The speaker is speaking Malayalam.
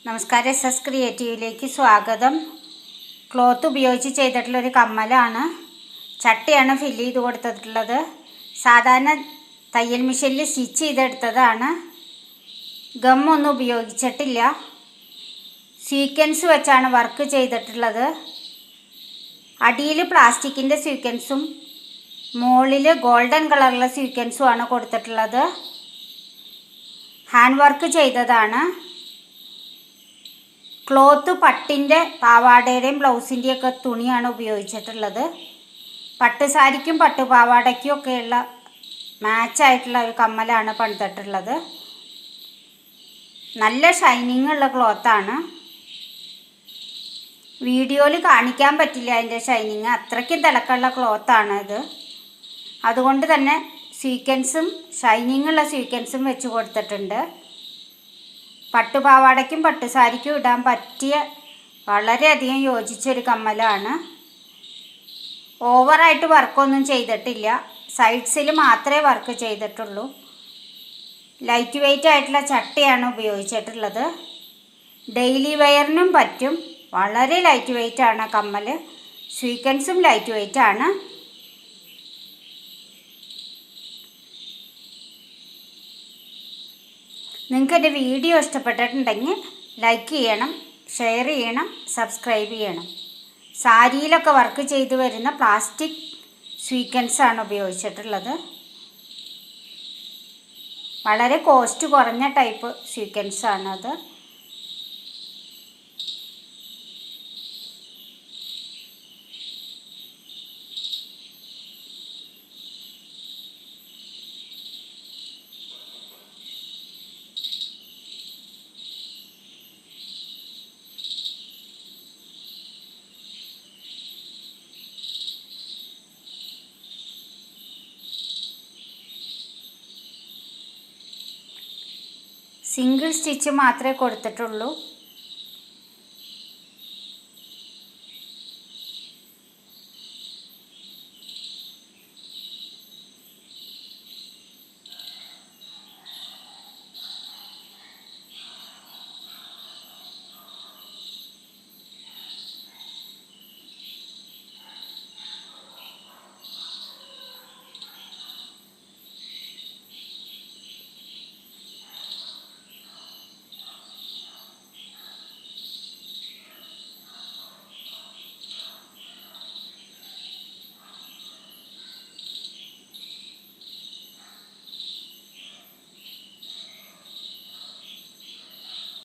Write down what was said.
നമസ്കാരം, എസ് ക്രിയേറ്റീവിലേക്ക് സ്വാഗതം. ക്ലോത്ത് ഉപയോഗിച്ച് ചെയ്തിട്ടുള്ളൊരു കമ്മലാണ്. ചട്ടിയാണ് ഫില്ല് ചെയ്ത് കൊടുത്തിട്ടുള്ളത്. സാധാരണ തയ്യൽ മെഷീനിൽ സ്റ്റിച്ച് ചെയ്തെടുത്തതാണ്. ഗമ്മൊന്നും ഉപയോഗിച്ചിട്ടില്ല. സ്വീക്വൻസ് വെച്ചാണ് വർക്ക് ചെയ്തിട്ടുള്ളത്. അടിയിൽ പ്ലാസ്റ്റിക്കിൻ്റെ സ്വീക്വൻസും മുകളിൽ ഗോൾഡൻ കളറുള്ള സ്വീക്വൻസുമാണ് കൊടുത്തിട്ടുള്ളത്. ഹാൻഡ് വർക്ക് ചെയ്തതാണ്. ക്ലോത്ത് പട്ടിൻ്റെ പാവാടയുടെയും ബ്ലൗസിൻ്റെയൊക്കെ തുണിയാണ് ഉപയോഗിച്ചിട്ടുള്ളത്. പട്ട് സാരിക്കും പട്ട് പാവാടയ്ക്കും ഒക്കെയുള്ള മാച്ചായിട്ടുള്ള ഒരു കമ്മലാണ് പണിതിട്ടുള്ളത്. നല്ല ഷൈനിങ് ഉള്ള ക്ലോത്താണ്. വീഡിയോയിൽ കാണിക്കാൻ പറ്റില്ല അതിൻ്റെ ഷൈനിങ്, അത്രയ്ക്കും തിളക്കമുള്ള ക്ലോത്താണ് ഇത്. അതുകൊണ്ട് തന്നെ സ്വീക്വൻസും ഷൈനിങ് ഉള്ള സ്വീക്വൻസും വെച്ച് കൊടുത്തിട്ടുണ്ട്. പട്ടുപാവാടയ്ക്കും പട്ടുസാരിക്കും ഇടാൻ പറ്റിയ വളരെയധികം യോജിച്ചൊരു കമ്മലാണ്. ഓവറായിട്ട് വർക്കൊന്നും ചെയ്തിട്ടില്ല. സൈഡ്സിൽ മാത്രമേ വർക്ക് ചെയ്തിട്ടുള്ളൂ. ലൈറ്റ് വെയ്റ്റ് ആയിട്ടുള്ള ചട്ടിയാണ് ഉപയോഗിച്ചിട്ടുള്ളത്. ഡെയിലി വെയറിനും പറ്റും. വളരെ ലൈറ്റ് വെയ്റ്റ് ആണ് കമ്മൽ. സ്വീക്വൻസും ലൈറ്റ് വെയ്റ്റ് ആണ്. നിങ്ങൾക്ക് എൻ്റെ വീഡിയോ ഇഷ്ടപ്പെട്ടിട്ടുണ്ടെങ്കിൽ ലൈക്ക് ചെയ്യണം, ഷെയർ ചെയ്യണം, സബ്സ്ക്രൈബ് ചെയ്യണം. സാരിയിലൊക്കെ വർക്ക് ചെയ്ത് വരുന്ന പ്ലാസ്റ്റിക് സ്വീക്വൻസാണ് ഉപയോഗിച്ചിട്ടുള്ളത്. വളരെ കോസ്റ്റ് കുറഞ്ഞ ടൈപ്പ് സ്വീക്വൻസാണത്. സിംഗിൾ സ്റ്റിച്ച് മാത്രമേ കൊടുത്തിട്ടുള്ളൂ.